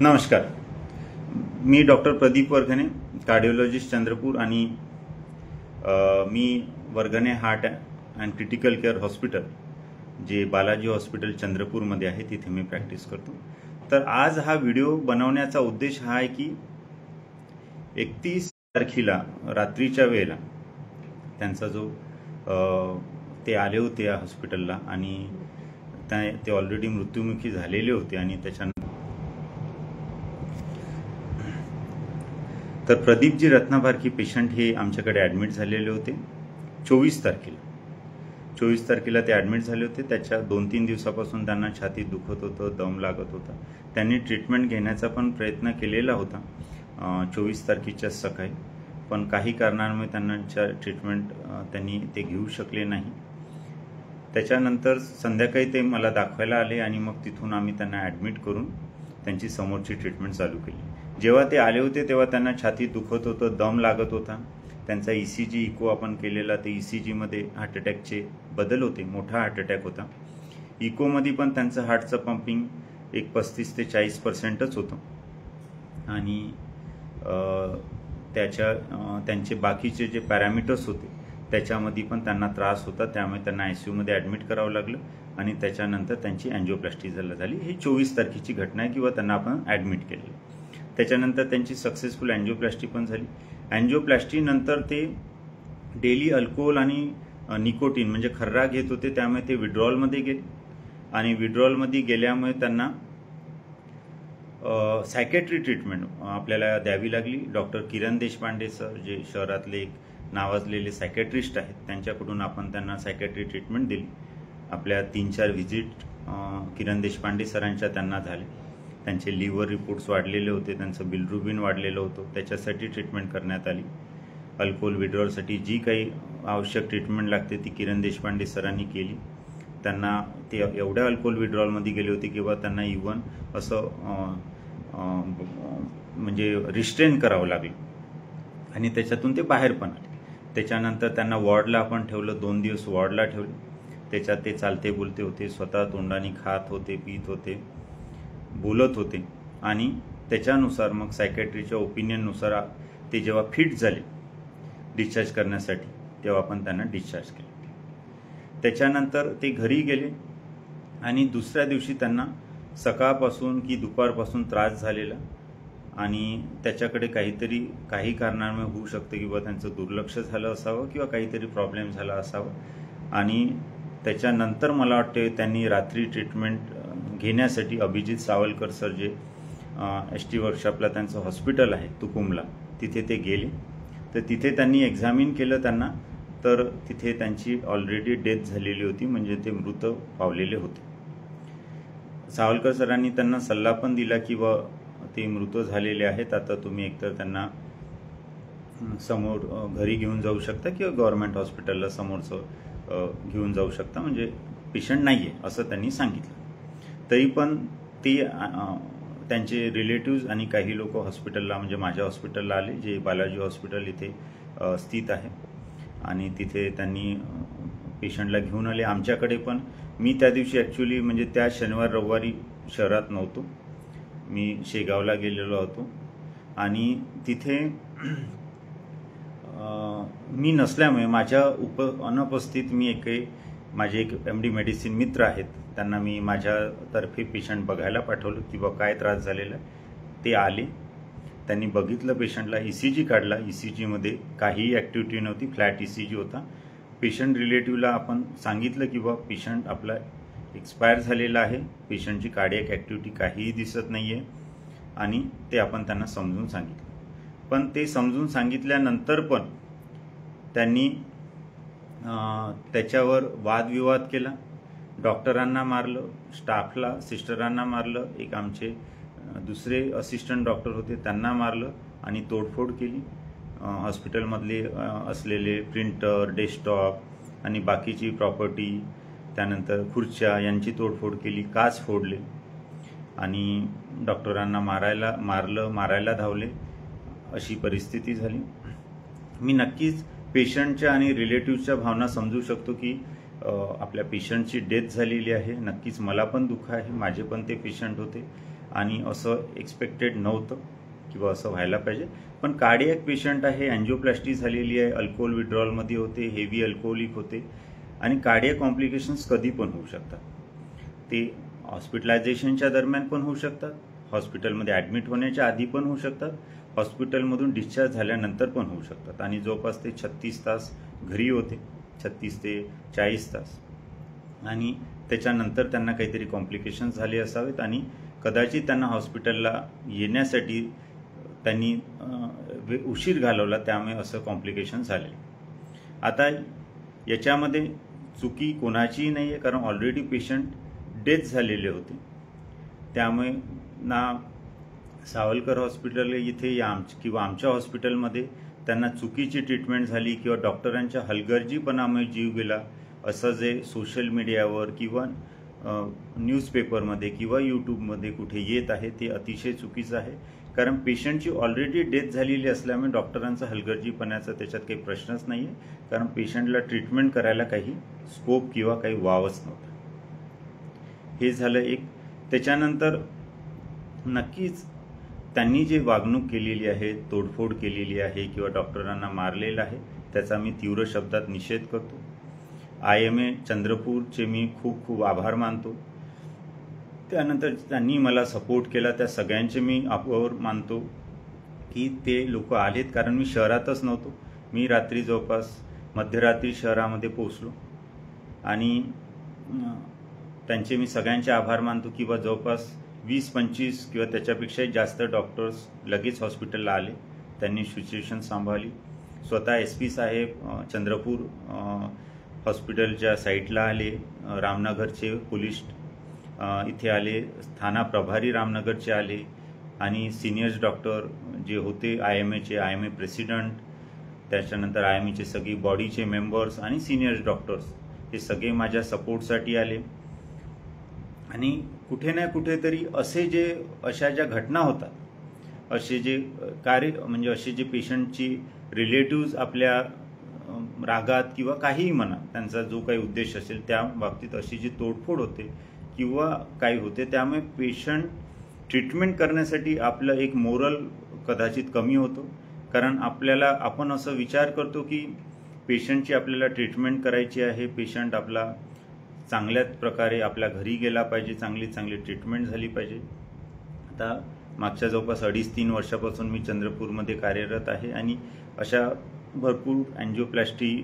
नमस्कार. मी doctor Pradeep Vargane, cardiologist Chandrapur आणि मी Vargane heart and critical care hospital जे बालाजी हॉस्पिटल चंद्रपूरमध्ये आहे तिथे मी प्रॅक्टिस करतो. तर आज हा व्हिडिओ बनवण्याचा उद्देश हा आहे की 31 तारखेला रात्रीच्या वेळेला त्यांचा जो ते आले होते या हॉस्पिटलला आणि ते ऑलरेडी मृत्युमुखी झालेले होते आणि त्याच्यानंतर तर प्रदीपजी रत्नाबारकी पेशंट हे आमच्याकडे ॲडमिट झालेले होते 24 तारखेला ते ॲडमिट झाले होते. त्याच्या 2-3 दिवसापासून त्यांना छातीत दुखत होतं, दम लागत होता. त्यांनी ट्रीटमेंट घेण्याचा पण प्रयत्न केलेला होता 24 तारखेच्या सकाळी, पण काही कारणांमुळे त्यांना ट्रीटमेंट त्यांनी ते घेऊ शकले नाही. त्याच्यानंतर संध्याकाळी ते मला दाखवायला आले आणि मग तिथून आम्ही त्यांना ॲडमिट करून त्यांची समोरची ट्रीटमेंट चालू केली. जेव्हा ते आले होते तेव्हा त्यांना छातीत दुखत होतं, दम लागत होता. त्यांचा ECG इको आपण केलेला, ते ECGमध्ये हार्ट अटॅकचे बदल होते, मोठा हार्ट अटॅक होता. इकोमध्ये पण त्यांचं हार्टचं पंपिंग एक 35 ते 40% होतं आणि त्यांचे बाकीचे जे पॅरामीटर्स होते त्याच्यामध्ये पण त्यांना त्रास होता. त्यामुळे त्यांना ICUमध्ये ॲडमिट करावं लागलं आणि त्याच्यानंतर त्यांची अँजिओप्लास्टी झाली. ही 24 तारखेची घटना आहे किंवा त्यांना आपण ॲडमिट केलं. त्याच्यानंतर त्यांची सक्सेसफुल अँजिओप्लास्टी पण झाली. अँजिओप्लास्टी नंतर ते डेली अल्कोहोल आणि निकोटीन म्हणजे खर्रा घेत होते, त्यामुळे ते विड्रॉलमध्ये गेले आणि विड्रॉलमध्ये गेल्यामुळे त्यांना सायकॅट्री ट्रीटमेंट आपल्याला द्यावी लागली. डॉक्टर किरण देशपांडे सर जे शहरातले एक नावाजलेले सायकॅट्रिस्ट आहेत त्यांच्याकडून आपण त्यांना सायकॅट्री ट्रीटमेंट दिली. आपल्या 3-4 व्हिजिट किरण देशपांडे सरांच्या त्यांना झाले. त्यांचे लिव्हर रिपोर्ट्स वाढलेले होते, त्यांचं बिलरुबिन वाढलेलं होतं, त्याच्यासाठी ट्रीटमेंट करण्यात आली. अल्कोहोल विड्रॉलसाठी जी काही आवश्यक ट्रीटमेंट लागते ती किरण देशपांडे सरांनी केली. त्यांना ते एवढ्या अल्कोहोल विड्रॉलमध्ये गेले होते किंवा त्यांना इव्हन असं म्हणजे रिस्ट्रेन करावं लागलं आणि त्याच्यातून ते बाहेर पण आले. त्याच्यानंतर त्यांना वॉर्डला आपण ठेवलं, 2 दिवस वॉर्डला ठेवले. त्याच्यात ते चालते बोलते होते, स्वतः तोंडाने खात होते, पीत होते, बोलत होते आणि त्याच्यानुसार मग सायकॅट्रीच्या ओपिनियननुसार ते जेव्हा फिट झाले डिस्चार्ज करण्यासाठी तेव्हा आपण त्यांना डिस्चार्ज केलं. त्याच्यानंतर ते घरी गेले आणि दुसऱ्या दिवशी त्यांना सकाळपासून की दुपारपासून त्रास झालेला आणि त्याच्याकडे काही कारणांमुळे होऊ शकतं किंवा त्यांचं दुर्लक्ष झालं असावं किंवा काहीतरी प्रॉब्लेम झाला असावा आणि त्याच्यानंतर मला वाटते त्यांनी रात्री ट्रीटमेंट घेण्यासाठी अभिजित सावलकर सर जे ST वर्कशॉपला त्यांचं हॉस्पिटल आहे तुकुमला तिथे ते गेले. तर तिथे त्यांनी एक्झामिन केलं त्यांना, तर तिथे त्यांची ऑलरेडी डेथ झालेली होती, म्हणजे ते मृत पावलेले होते. सावलकर सरांनी त्यांना सल्ला पण दिला की ते मृत झालेले आहेत, आता तुम्ही एकतर त्यांना समोर घरी घेऊन जाऊ शकता किंवा गव्हर्नमेंट हॉस्पिटलला समोरचं घेऊन जाऊ शकता, म्हणजे पेशंट नाही आहे असं त्यांनी सांगितलं. तरी पण ते त्यांचे रिलेटिव्ज आणि काही लोक हॉस्पिटलला म्हणजे माझ्या हॉस्पिटलला आले जे बालाजी हॉस्पिटल इथे स्थित आहे आणि तिथे त्यांनी पेशंटला घेऊन आले. आमच्याकडे पण मी त्या दिवशी ॲक्च्युली म्हणजे त्या शनिवार रविवारी शहरात नव्हतो, मी शेगावला गेलेलो होतो आणि तिथे मी नसल्यामुळे माझ्या अनुपस्थित मी माझे एक MD मेडिसिन मित्र आहेत त्यांना मी माझ्यातर्फे पेशंट बघायला पाठवलं की काय त्रास झालेला आहे. ते आले, त्यांनी बघितलं पेशंटला, ECG काढला. ECGमध्ये काहीही ॲक्टिव्हिटी नव्हती, फ्लॅट ECG होता. पेशंट रिलेटिव्हला आपण सांगितलं की पेशंट आपला एक्सपायर झालेला आहे, पेशंटची कार्डियक ॲक्टिव्हिटी काहीही दिसत नाही आहे आणि ते आपण त्यांना समजून सांगितलं. पण ते समजून सांगितल्यानंतर पण त्यांनी त्याच्यावर वादविवाद केला, डॉक्टरांना मारलं, स्टाफला सिस्टरांना मारलं, एक आमचे दुसरे असिस्टंट डॉक्टर होते त्यांना मारलं आणि तोडफोड केली. हॉस्पिटलमधले असलेले प्रिंटर, डेस्कटॉप आणि बाकीची प्रॉपर्टी, त्यानंतर खुर्च्या यांची तोडफोड केली, काच फोडले आणि डॉक्टरांना मारायला धावले, अशी परिस्थिती झाली. मी नक्कीच पेशंटच्या आणि रिलेटिव्हच्या भावना समजू शकतो की आपल्या पेशंटची डेथ झालेली आहे. नक्कीच मला पण दुःख आहे, माझे पण ते पेशंट होते आणि असं एक्सपेक्टेड नव्हतं किंवा असं व्हायला पाहिजे. पण कार्डियक पेशंट आहे, अँजिओप्लास्टी झालेली आहे, अल्कोहोल विड्रॉलमध्ये होते, हेवी अल्कोहोलिक होते आणि कार्डियक कॉम्प्लिकेशन्स कधी पण होऊ शकतात. ते हॉस्पिटलायझेशनच्या दरम्यान पण होऊ शकतात, हॉस्पिटलमध्ये ॲडमिट होण्याच्या आधी पण होऊ शकतात, हॉस्पिटलमधून डिस्चार्ज झाल्यानंतर पण होऊ शकतात. आणि जवळपास ते 36 तास घरी होते, 36 ते 40 तास, आणि त्याच्यानंतर त्यांना काहीतरी कॉम्प्लिकेशन्स झाले असावेत आणि कदाचित त्यांना हॉस्पिटलला येण्यासाठी त्यांनी उशीर घालवला, त्यामुळे असं कॉम्प्लिकेशन झाले. आता याच्यामध्ये चुकी कोणाचीही नाही आहे, कारण ऑलरेडी पेशंट डेथ झालेले होते. त्यामुळे ना सावरकर हॉस्पिटल इथे किंवा आमच्या हॉस्पिटलमध्ये त्यांना चुकीची ट्रीटमेंट झाली किंवा डॉक्टरांच्या हलगर्जीपणामुळे जीव गेला असं जे सोशल मीडियावर किंवा न्यूजपेपरमध्ये किंवा यूट्यूबमध्ये कुठे येत आहे ते अतिशय चुकीचं आहे. कारण पेशंटची ऑलरेडी डेथ झालेली असल्यामुळे डॉक्टरांचा हलगर्जीपणाचा त्याच्यात काही प्रश्नच नाही आहे, कारण पेशंटला ट्रीटमेंट करायला काही स्कोप किंवा काही वावच नव्हता. हे झालं एक. त्याच्यानंतर नक्कीच त्यांनी जे वागणूक केलेली आहे, तोडफोड केलेली आहे किंवा डॉक्टरांना मारलेलं आहे, त्याचा मी तीव्र शब्दात निषेध करतो. IMA चंद्रपूरचे मी खूप खूप आभार मानतो. त्यानंतर त्यांनी मला सपोर्ट केला, त्या सगळ्यांचे मी आभार मानतो की ते लोक आलेत, कारण मी शहरातच नव्हतो. मी रात्री जवळपास मध्यरात्री शहरामध्ये पोहोचलो आणि त्यांचे मी सगळ्यांचे आभार मानतो की जवळपास 20-25 किंवा त्याच्यापेक्षाही जास्त डॉक्टर्स लगेच हॉस्पिटलला आले, त्यांनी सिच्युएशन सांभाळली. स्वतः SP साहेब चंद्रपूर हॉस्पिटलच्या साईटला आले, रामनगरचे पोलीस इथे आले, थाना प्रभारी रामनगरचे आले आणि सिनियर्स डॉक्टर जे होते IMA प्रेसिडेंट, त्याच्यानंतर IMAचे सगळी बॉडीचे मेंबर्स आणि सिनियर्स डॉक्टर्स हे सगळे माझ्या सपोर्टसाठी आले. आणि कुठे ना कुठेतरी अशा ज्या घटना होतात, असे जे म्हणजे असे जे पेशंटची रिलेटिव्स आपल्या रागात किंवा काहीही म्हणा, त्यांचा जो काही उद्देश असेल त्या बाबतीत अशी जी तोडफोड होते किंवा काही होते, त्यामुळे पेशंट ट्रीटमेंट करण्यासाठी आपलं एक मोरल कदाचित कमी होतो. कारण आपण असं विचार करतो की पेशंटची आपल्याला ट्रीटमेंट करायची आहे, पेशंट आपला चांगल्या प्रकारे आपल्या घरी गेला पाहिजे, चांगली ट्रीटमेंट झाली पाहिजे. आता मागच्या जवळपास 2.5-3 वर्षापासून मी चंद्रपूरमध्ये कार्यरत आहे आणि अशा भरपूर अँजिओप्लास्टी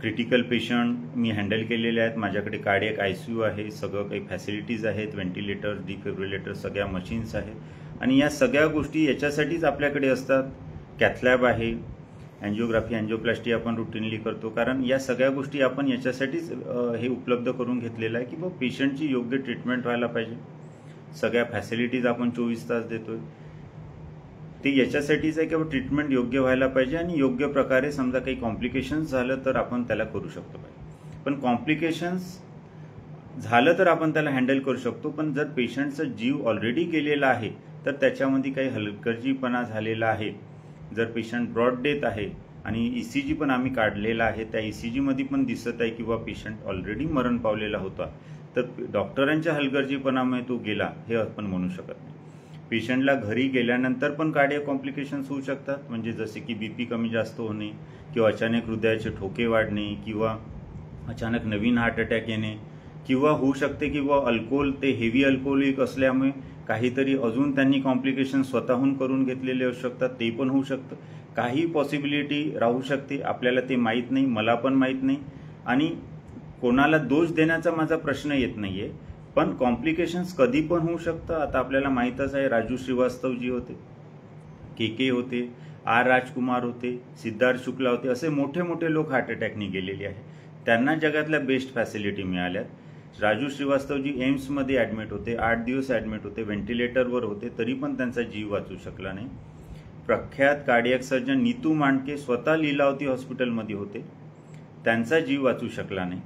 क्रिटिकल पेशंट मी हँडल केलेले आहेत. माझ्याकडे कार्डियक ICU आहे, सगळं काही फॅसिलिटीज आहेत, व्हेंटिलेटर्स, डिफिब्रिलेटर, सगळ्या मशीन्स आहेत आणि या सगळ्या गोष्टी याच्यासाठीच आपल्याकडे असतात. कॅथलॅब आहे, अँजिओग्राफी, अँजिओप्लास्टी आपण रुटीनली करतो, कारण या सगळ्या गोष्टी आपण याच्यासाठीच हे उपलब्ध करून घेतलेलं आहे की पेशंटची योग्य ट्रीटमेंट व्हायला पाहिजे. सगळ्या फॅसिलिटीज आपण 24 तास देतोय, ते याच्यासाठीच आहे की ट्रीटमेंट योग्य व्हायला पाहिजे आणि योग्य प्रकारे समजा काही कॉम्प्लिकेशन्स झालं तर आपण त्याला करू शकतो पाहिजे. पण कॉम्प्लिकेशन्स झालं तर आपण त्याला हँडल करू शकतो, पण जर पेशंटचा जीव ऑलरेडी गेलेला आहे तर त्याच्यामध्ये काही हलगर्जीपणा झालेला आहे, जर पेशंट ब्रॉड डेथ आहे आणि ECG पण आम्ही काढलेला आहे, त्या ECG मध्ये पण दिसत आहे किंवा पेशंट ऑलरेडी मरण पावलेला होता, तर डॉक्टरांच्या हलगर्जीपणामुळे तो गेला हे आपण म्हणू शकत नाही. पेशंटला घरी गेल्यानंतर पण कार्डियक कॉम्प्लिकेशन्स होऊ शकतात, म्हणजे जसे की BP कमी जास्त होणे किंवा अचानक हृदयाचे ठोके वाढणे किंवा अचानक नवीन हार्ट अटॅक येणे किंवा होऊ शकते किंवा अल्कोहोल ते हेवी अल्कोहोलिक असल्यामुळे काहीतरी अजून त्यांनी कॉम्प्लिकेशन स्वतःहून करून घेतलेले असू शकतात, ते पण होऊ शकतं. काही पॉसिबिलिटी राहू शकते, आपल्याला ते माहीत नाही, मला पण माहीत नाही आणि कोणाला दोष देण्याचा माझा प्रश्न येत नाहीये. पण कॉम्प्लिकेशन्स कधी पण होऊ शकतं. आता आपल्याला माहीतच आहे, राजू श्रीवास्तवजी होते, KK होते, R राजकुमार होते, सिद्धार्थ शुक्ला होते, असे मोठे मोठे लोक हार्ट अटॅकने गेलेले आहे. त्यांना जगातल्या बेस्ट फॅसिलिटी मिळाल्यात. राजू श्रीवास्तवजी एम्समध्ये ॲडमिट होते, 8 दिवस ॲडमिट होते, व्हेंटिलेटरवर होते, तरी पण त्यांचा जीव वाचू शकला नाही. प्रख्यात कार्डियक सर्जन नीतू मांडके स्वतः लीलावती हॉस्पिटलमध्ये होते, त्यांचा जीव वाचू शकला नाही,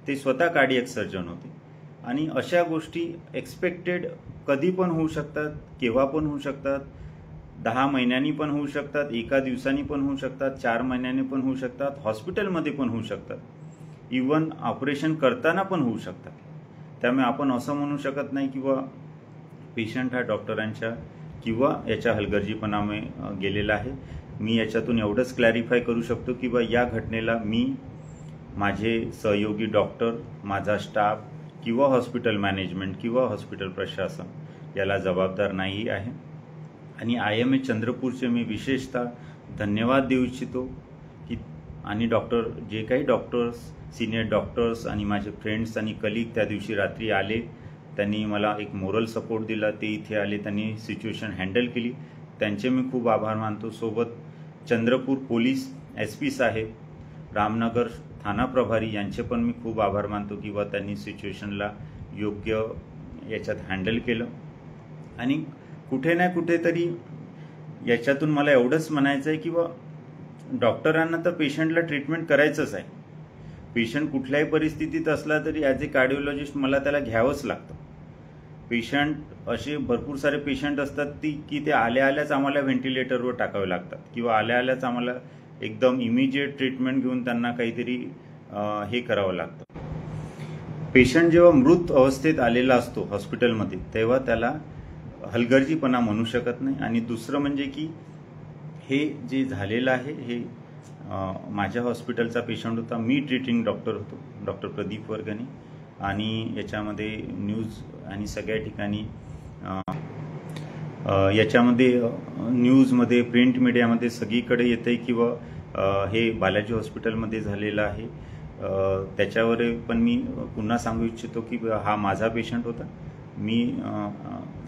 ते स्वतः कार्डियक सर्जन होते. आणि अशा गोष्टी एक्सपेक्टेड कधी पण होऊ शकतात, केव्हा पण होऊ शकतात, 10 महिन्यांनी पण होऊ शकतात, 1 दिवसांनी पण होऊ शकतात, 4 महिन्यांनी पण होऊ शकतात, हॉस्पिटलमध्ये पण होऊ शकतात, इवन ऑपरेशन करताना पण होऊ शकतात. त्यामुळे आपण असं म्हणू शकत नाही की पेशंट हा डॉक्टरांच्या किंवा याच्या हलगर्जीपणामुळे गेलेला आहे. मी याच्यातून एवढंच क्लॅरिफाय करू शकतो की या घटनेला मी, माझे सहयोगी डॉक्टर, माझा स्टाफ किंवा हॉस्पिटल मॅनेजमेंट किंवा हॉस्पिटल प्रशासन याला जबाबदार नाही आहे. आणि IMA चंद्रपूरचे मी विशेषतः धन्यवाद देऊ इच्छितो की आणि जे काही डॉक्टर्स, सिनियर डॉक्टर्स आणि माझे फ्रेंड्स आणि कलीग त्या दिवशी रात्री आले, त्यांनी मला एक मोरल सपोर्ट दिला. ते इथे आले, त्यांनी सिच्युएशन हँडल केली, त्यांचे मी खूप आभार मानतो. सोबत चंद्रपूर पोलीस SP साहेब, रामनगर थाना प्रभारी यांचे पण मी खूप आभार मानतो की त्यांनी सिच्युएशनला योग्य याच्यात हँडल केलं. आणि कुठे ना कुठेतरी याच्यातून मला एवढंच म्हणायचं आहे की डॉक्टरांना तर पेशंटला ट्रीटमेंट करायचंच आहे. पेशंट कुठल्याही परिस्थितीत असला तरी ॲज ए कार्डिओलॉजिस्ट मला त्याला घ्यावंच लागतं. पेशंट असे भरपूर सारे पेशंट असतात की ते आल्याच आम्हाला व्हेंटिलेटरवर टाकावे लागतात किंवा आल्याच आम्हाला एकदम इमिजिएट ट्रीटमेंट घेऊन त्यांना काहीतरी हे करावं लागतं. पेशंट जेव्हा मृत अवस्थेत आलेला असतो हॉस्पिटलमध्ये तेव्हा त्याला हलगर्जीपणा म्हणू शकत नाही. आणि दुसरं म्हणजे की हे जे झालेलं आहे हे माझ्या हॉस्पिटलचा पेशंट होता. मी ट्रीटिंग डॉक्टर होतो, डॉक्टर प्रदीप वर्गणे. आणि याच्यामध्ये न्यूज आणि सगळ्या ठिकाणी याच्यामध्ये न्यूजमध्ये, प्रिंट मीडियामध्ये सगळीकडे येते की हे बालाजी हॉस्पिटलमध्ये झालेलं आहे. त्याच्यावर पण मी पुन्हा सांगू इच्छितो की हा माझा पेशंट होता. मी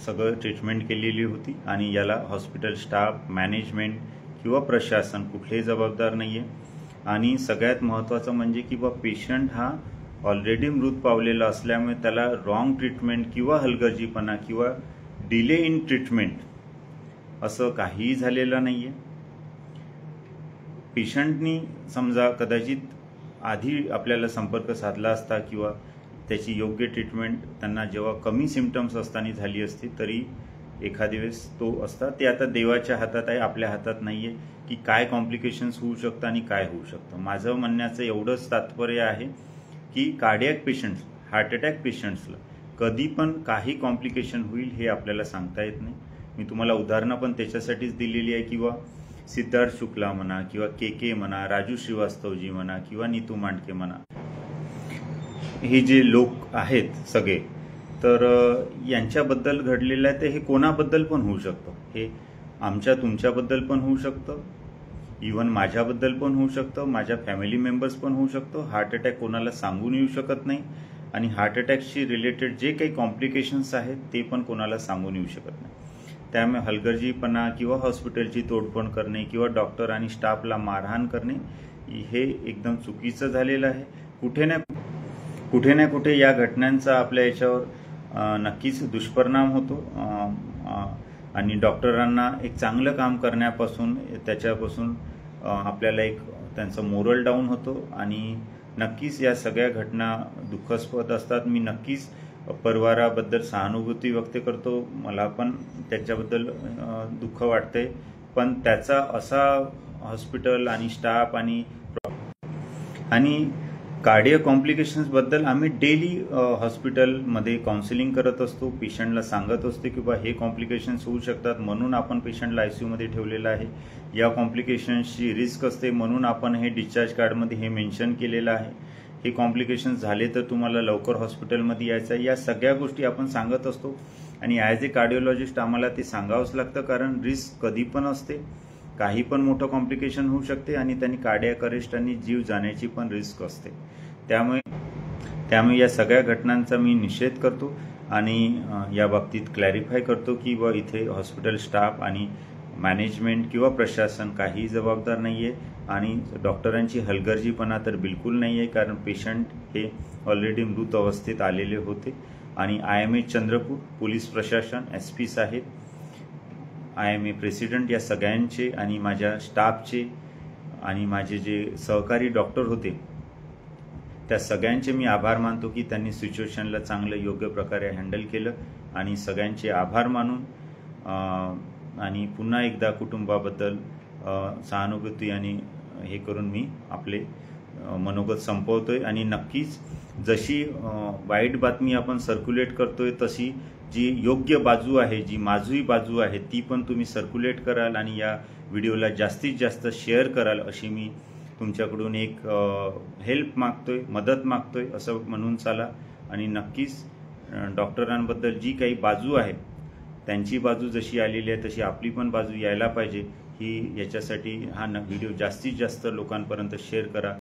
सगळं ट्रीटमेंट केलेली होती आणि याला हॉस्पिटल स्टाफ, मॅनेजमेंट किंवा प्रशासन कुठलेही जबाबदार नाही आहे. आणि सगळ्यात महत्त्वाचं म्हणजे की पेशंट हा ऑलरेडी मृत पावलेला असल्यामुळे त्याला रॉंग ट्रीटमेंट किंवा हलगर्जीपणा किंवा डिले इन ट्रीटमेंट असं काहीही झालेलं नाही आहे. पेशंटनी समजा कदाचित आधी आपल्याला संपर्क साधला असता किंवा त्याची योग्य ट्रीटमेंट त्यांना जेव्हा कमी सिम्पटम्स असताना झाली असती तरी एखाद्या वेळेस तो असता. ते आता देवाच्या हातात आहे, आपल्या हातात नाही आहे की काय कॉम्प्लिकेशन्स होऊ शकतं आणि काय होऊ शकतं. माझं म्हणण्याचं एवढंच तात्पर्य आहे की कार्डियक पेशंट्स, हार्ट अटॅक पेशंट्सला कधी पण काही कॉम्प्लिकेशन होईल हे आपल्याला सांगता येत नाही. मी तुम्हाला उदाहरणं पण त्याच्यासाठीच दिलेली आहे किंवा सिद्धार्थ शुक्ला म्हणा किंवा KK म्हणा, राजू श्रीवास्तवजी म्हणा किंवा नीतू मांडके म्हणा, हे जे लोक आहेत सगळे, तर यांच्याबद्दल घडलेलं आहे. तर हे कोणाबद्दल पण होऊ शकतं. हे तुमच्याबद्दल पण होऊ शकतं, इव्हन माझ्याबद्दल पण होऊ शकतं, माझ्या फॅमिली मेंबर्स पण होऊ शकतं. हार्ट अटॅक कोणाला सांगून येऊ शकत नाही आणि हार्ट अटॅकशी रिलेटेड जे काही कॉम्प्लिकेशन्स आहेत ते पण कोणाला सांगून येऊ शकत नाही. त्यामुळे हलगर्जीपणा किंवा हॉस्पिटलची तोडफोड करणे किंवा डॉक्टर आणि स्टाफला मारहाण करणे हे एकदम चुकीचं झालेलं आहे. कुठे ना कुठे या घटनांचा आपल्या याच्यावर नक्कीच दुष्परिणाम होतो आणि डॉक्टरांना एक चांगलं काम करण्यापासून त्याच्यापासून आपल्याला एक त्यांचं मोरल डाऊन होतो. आणि नक्कीच या सगळ्या घटना दुःखास्पद असतात. मी नक्कीच परिवाराबद्दल सहानुभूती व्यक्त करतो. मला पण त्याच्याबद्दल दुःख वाटतंय, पण त्याचा असा हॉस्पिटल आणि स्टाफ आणि कार्डियक कॉम्प्लिकेशन्सबद्दल आम्ही डेली हॉस्पिटलमध्ये काउन्सिलिंग करत असतो. पेशंटला सांगत असतो की हे कॉम्प्लिकेशन्स होऊ शकतात म्हणून आपण पेशंटला ICUमध्ये ठेवलेलं आहे. या कॉम्प्लिकेशन्सची रिस्क असते म्हणून आपण हे डिस्चार्ज कार्डमध्ये हे मेन्शन केलेलं आहे. हे कॉम्प्लिकेशन्स झाले तर तुम्हाला लवकर हॉस्पिटलमध्ये यायचं आहे. या सगळ्या गोष्टी आपण सांगत असतो आणि ॲज ए कार्डिओलॉजिस्ट आम्हाला ते सांगावंच लागतं, कारण रिस्क कधी पण असते. काही पण मोठं कॉम्प्लिकेशन होऊ शकते आणि त्यांनी कार्डियक अरेस्ट आणि जीव जाण्याची पण रिस्क असते. त्यामुळे या सगळ्या घटनांचा मी निषेध करतो आणि या बाबतीत क्लॅरिफाय करतो की इथे हॉस्पिटल स्टाफ आणि मॅनेजमेंट किंवा प्रशासन काहीही जबाबदार नाही आहे आणि डॉक्टरांची हलगर्जीपणा तर बिलकुल नाही आहे, कारण पेशंट हे ऑलरेडी मृत अवस्थेत आलेले होते. आणि IMA चंद्रपूर, पोलीस प्रशासन, SP साहेब, IMA प्रेसिडेंट या सगळ्यांचे आणि माझ्या स्टाफचे आणि माझे जे सहकारी डॉक्टर होते त्या सगळ्यांचे मी आभार मानतो की त्यांनी सिच्युएशनला चांगलं योग्य प्रकारे हँडल केलं. आणि सगळ्यांचे आभार मानून आणि पुन्हा एकदा कुटुंबाबद्दल सहानुभूती आणि हे करून मी आपले मनोगत संपवतोय. आणि नक्कीच जशी वाईट बातमी आपण सर्क्युलेट करतोय तशी जी योग्य बाजू आहे, जी माझी बाजू आहे, ती पण तुम्ही सर्क्युलेट कराल आणि या व्हिडिओला जास्तीत जास्त शेअर कराल, अशी मी तुमच्याकडून एक हेल्प मागतोय, मदत मागतोय असं म्हणून चाला. आणि नक्कीच डॉक्टरांबद्दल जी काही बाजू आहे, त्यांची बाजू जशी आलेली आहे तशी आपली पण बाजू यायला पाहिजे. याच्यासाठी हा व्हिडिओ जास्तीत जास्त लोकांपर्यंत शेअर करा.